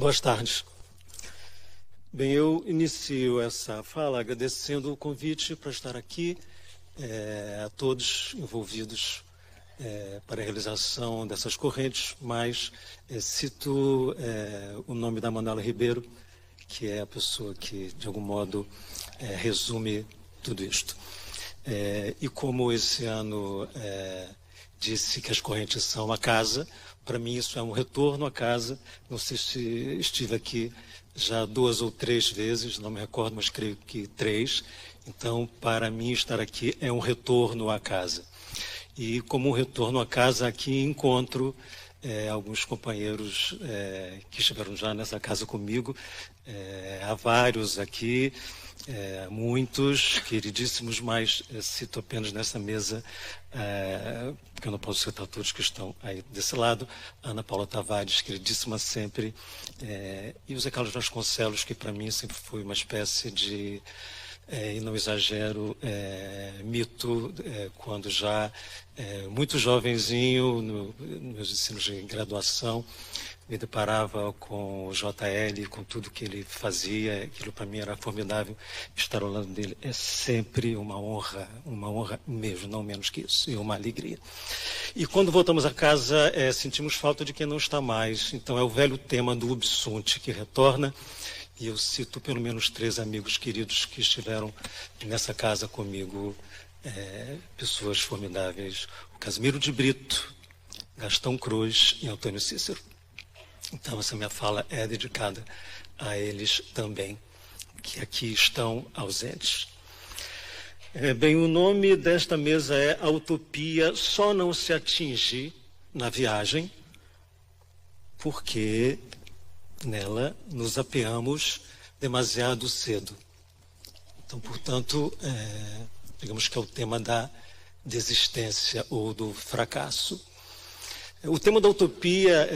Boas tardes. Bem, eu inicio essa fala agradecendo o convite para estar aqui, a todos envolvidos para a realização dessas correntes, mas cito o nome da Manuela Ribeiro, que é a pessoa que, de algum modo, resume tudo isto. E como esse ano disse que as correntes são uma casa, para mim isso é um retorno à casa. Não sei se estive aqui já 2 ou 3 vezes, não me recordo, mas creio que 3. Então, para mim, estar aqui é um retorno à casa. E como um retorno à casa, aqui encontro alguns companheiros que estiveram já nessa casa comigo. Há vários aqui, muitos queridíssimos, mas cito apenas nessa mesa, porque eu não posso citar todos que estão aí desse lado. Ana Paula Tavares, queridíssima sempre, e o Zé Carlos Vasconcelos, que para mim sempre foi uma espécie de, e não exagero, mito, quando já muito jovenzinho, nos ensinos de graduação, me deparava com o JL, com tudo que ele fazia. Aquilo para mim era formidável. Estar ao lado dele é sempre uma honra mesmo, não menos que isso, e uma alegria. E quando voltamos a casa, sentimos falta de quem não está mais. Então é o velho tema do Ubsunte que retorna, e eu cito pelo menos 3 amigos queridos que estiveram nessa casa comigo, pessoas formidáveis: o Casimiro de Brito, Gastão Cruz e Antônio Cícero. Então, essa minha fala é dedicada a eles também, que aqui estão ausentes. Bem, o nome desta mesa é A Utopia Só Não Se Atinge na Viagem, porque nela nos apeamos demasiado cedo. Então, portanto, digamos que é o tema da desistência ou do fracasso. O tema da utopia,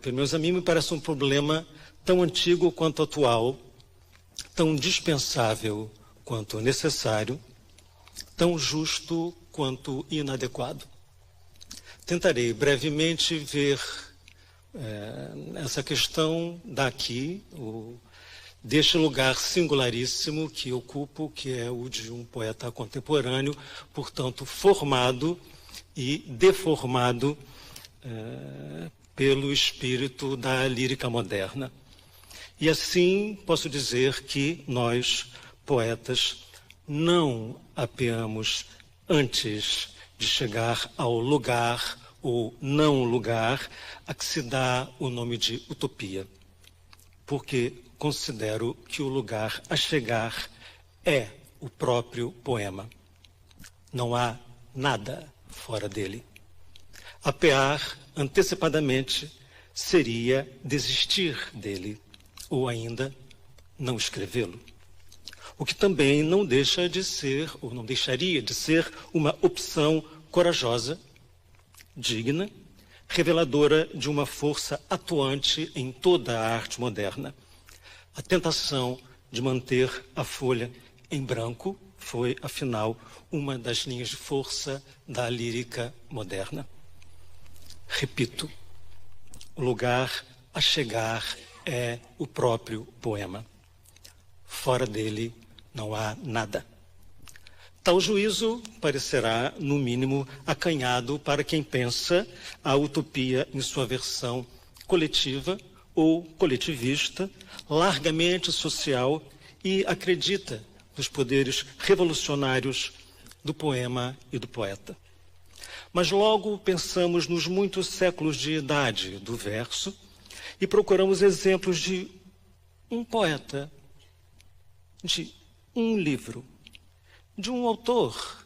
pelo menos a mim, me parece um problema tão antigo quanto atual, tão dispensável quanto necessário, tão justo quanto inadequado. Tentarei brevemente ver essa questão daqui, deste lugar singularíssimo que ocupo, que é o de um poeta contemporâneo, portanto formado e deformado pelo espírito da lírica moderna. E assim posso dizer que nós, poetas, não apeamos antes de chegar ao lugar ou não lugar a que se dá o nome de utopia, porque considero que o lugar a chegar é o próprio poema. Não há nada fora dele. Apear antecipadamente seria desistir dele, ou ainda não escrevê-lo. O que também não deixa de ser, ou não deixaria de ser, uma opção corajosa, digna, reveladora de uma força atuante em toda a arte moderna. A tentação de manter a folha em branco foi, afinal, uma das linhas de força da lírica moderna. Repito, o lugar a chegar é o próprio poema. Fora dele não há nada. Tal juízo parecerá, no mínimo, acanhado para quem pensa a utopia em sua versão coletiva ou coletivista, largamente social, e acredita nos poderes revolucionários do poema e do poeta. Mas logo pensamos nos muitos séculos de idade do verso e procuramos exemplos de um poeta, de um livro, de um autor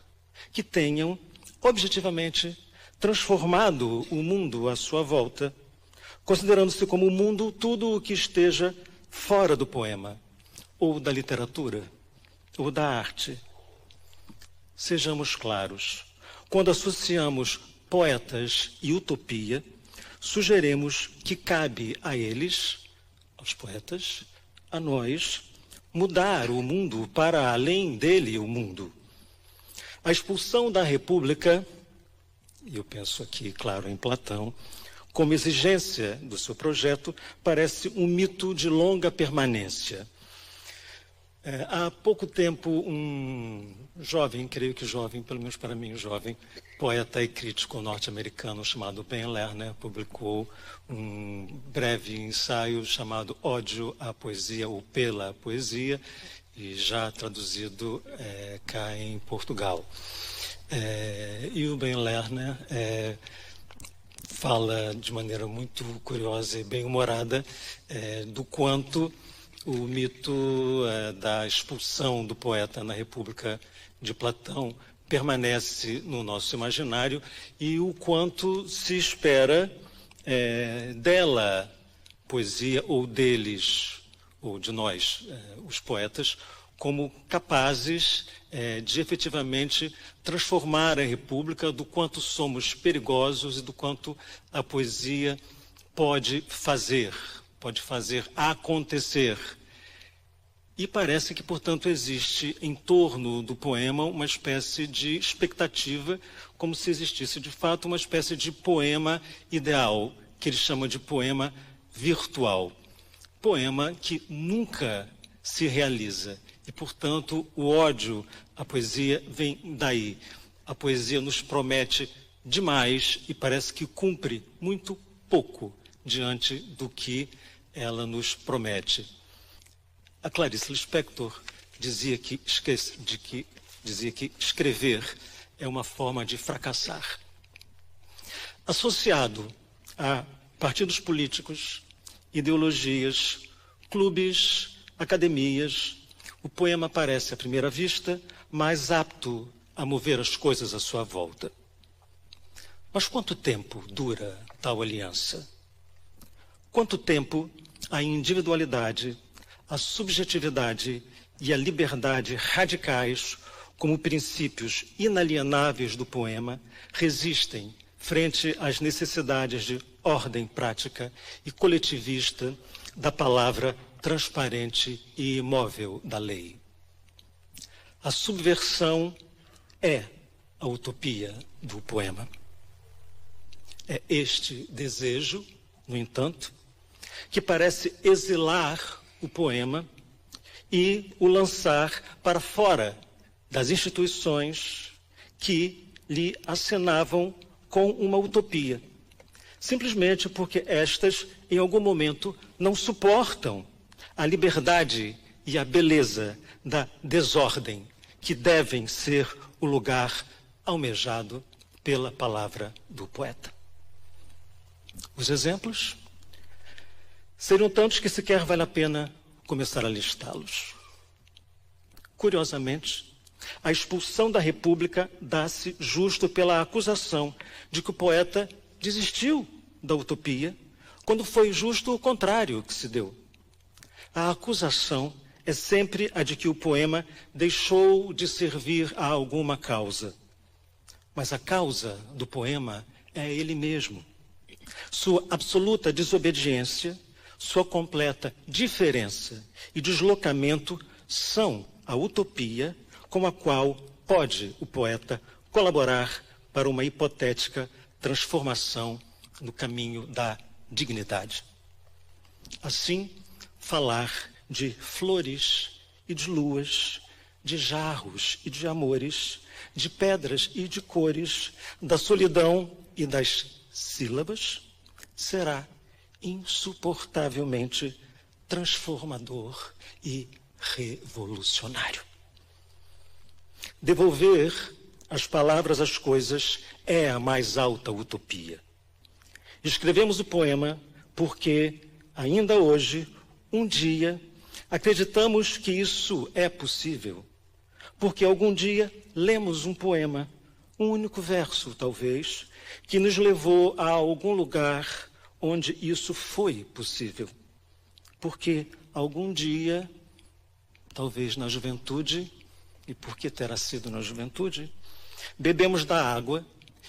que tenham objetivamente transformado o mundo à sua volta, considerando-se como o mundo tudo o que esteja fora do poema, ou da literatura, ou da arte. Sejamos claros. Quando associamos poetas e utopia, sugerimos que cabe a eles, aos poetas, a nós, mudar o mundo para além dele, o mundo. A expulsão da República, e eu penso aqui, claro, em Platão, Como exigência do seu projeto, parece um mito de longa permanência. Há pouco tempo, um jovem, creio que jovem, pelo menos para mim jovem, poeta e crítico norte-americano chamado Ben Lerner, publicou um breve ensaio chamado Ódio à Poesia ou Pela Poesia, e já traduzido cá em Portugal. E o Ben Lerner fala de maneira muito curiosa e bem-humorada do quanto o mito da expulsão do poeta na República de Platão permanece no nosso imaginário e o quanto se espera dela, poesia, ou deles, ou de nós, os poetas, como capazes de efetivamente transformar a República, do quanto somos perigosos e do quanto a poesia pode fazer acontecer. E parece que, portanto, existe em torno do poema uma espécie de expectativa, como se existisse, de fato, uma espécie de poema ideal, que ele chama de poema virtual. Poema que nunca se realiza. E, portanto, o ódio à poesia vem daí. A poesia nos promete demais e parece que cumpre muito pouco diante do que ela nos promete. A Clarice Lispector dizia que escrever é uma forma de fracassar. Associado a partidos políticos, ideologias, clubes, academias, o poema parece, à primeira vista, mais apto a mover as coisas à sua volta. Mas quanto tempo dura tal aliança? Quanto tempo a individualidade, a subjetividade e a liberdade radicais, como princípios inalienáveis do poema, resistem frente às necessidades de ordem prática e coletivista da palavra transparente e imóvel da lei? A subversão é a utopia do poema. É este desejo, no entanto, que parece exilar o poema e o lançar para fora das instituições que lhe acenavam com uma utopia, simplesmente porque estas, em algum momento, não suportam a liberdade e a beleza da desordem, que devem ser o lugar almejado pela palavra do poeta. Os exemplos seriam tantos que sequer vale a pena começar a listá-los. Curiosamente, a expulsão da República dá-se justo pela acusação de que o poeta desistiu da utopia, quando foi justo o contrário que se deu. A acusação é sempre a de que o poema deixou de servir a alguma causa. Mas a causa do poema é ele mesmo. Sua absoluta desobediência, sua completa diferença e deslocamento são a utopia com a qual pode o poeta colaborar para uma hipotética transformação no caminho da dignidade. Assim, falar de flores e de luas, de jarros e de amores, de pedras e de cores, da solidão e das sílabas, será insuportavelmente transformador e revolucionário. Devolver as palavras às coisas é a mais alta utopia. Escrevemos o poema porque, ainda hoje, um dia, acreditamos que isso é possível. Porque algum dia lemos um poema, um único verso, talvez, que nos levou a algum lugar onde isso foi possível. Porque algum dia, talvez na juventude, e porque terá sido na juventude, bebemos da água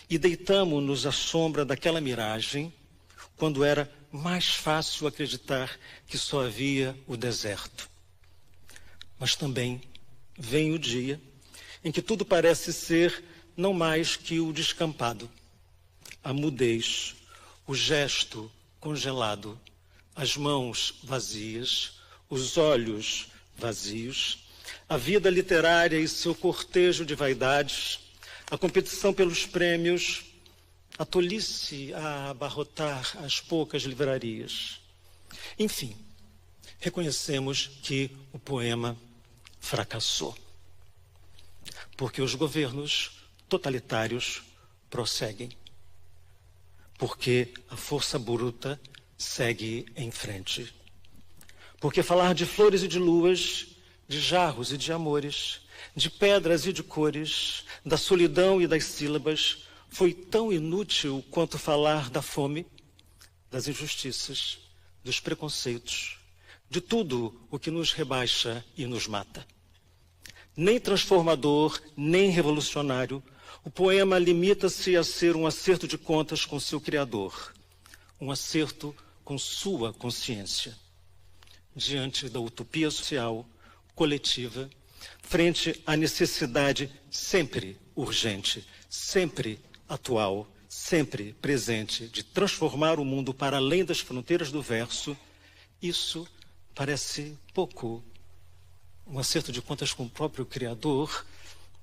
e deitamo-nos à sombra daquela miragem, quando era mais fácil acreditar que só havia o deserto. Mas também vem o dia em que tudo parece ser não mais que o descampado, a mudez, o gesto congelado, as mãos vazias, os olhos vazios, a vida literária e seu cortejo de vaidades, a competição pelos prêmios, a tolice a abarrotar as poucas livrarias. Enfim, reconhecemos que o poema fracassou, porque os governos totalitários prosseguem, porque a força bruta segue em frente, porque falar de flores e de luas, de jarros e de amores, de pedras e de cores, da solidão e das sílabas, foi tão inútil quanto falar da fome, das injustiças, dos preconceitos, de tudo o que nos rebaixa e nos mata. Nem transformador, nem revolucionário, o poema limita-se a ser um acerto de contas com seu criador, um acerto com sua consciência, diante da utopia social, coletiva, frente à necessidade sempre urgente, sempre atual, sempre presente de transformar o mundo para além das fronteiras do verso. Isso parece pouco. Um acerto de contas com o próprio Criador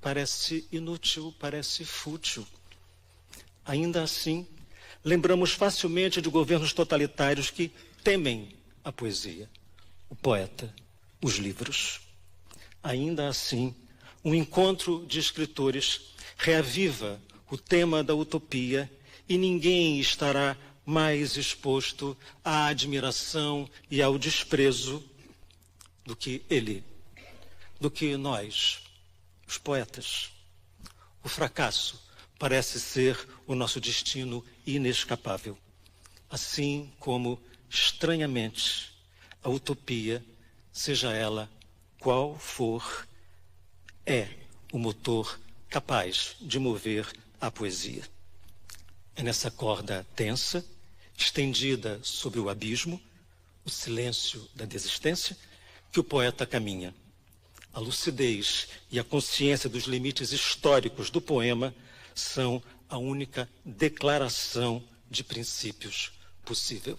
parece inútil, parece fútil. Ainda assim, lembramos facilmente de governos totalitários que temem a poesia, o poeta, os livros. Ainda assim, um encontro de escritores reaviva o tema da utopia e ninguém estará mais exposto à admiração e ao desprezo do que ele, do que nós, os poetas. O fracasso parece ser o nosso destino inescapável, assim como, estranhamente, a utopia, seja ela qual for, é o motor capaz de mover a poesia. É nessa corda tensa, estendida sobre o abismo, o silêncio da desistência, que o poeta caminha. A lucidez e a consciência dos limites históricos do poema são a única declaração de princípios possível.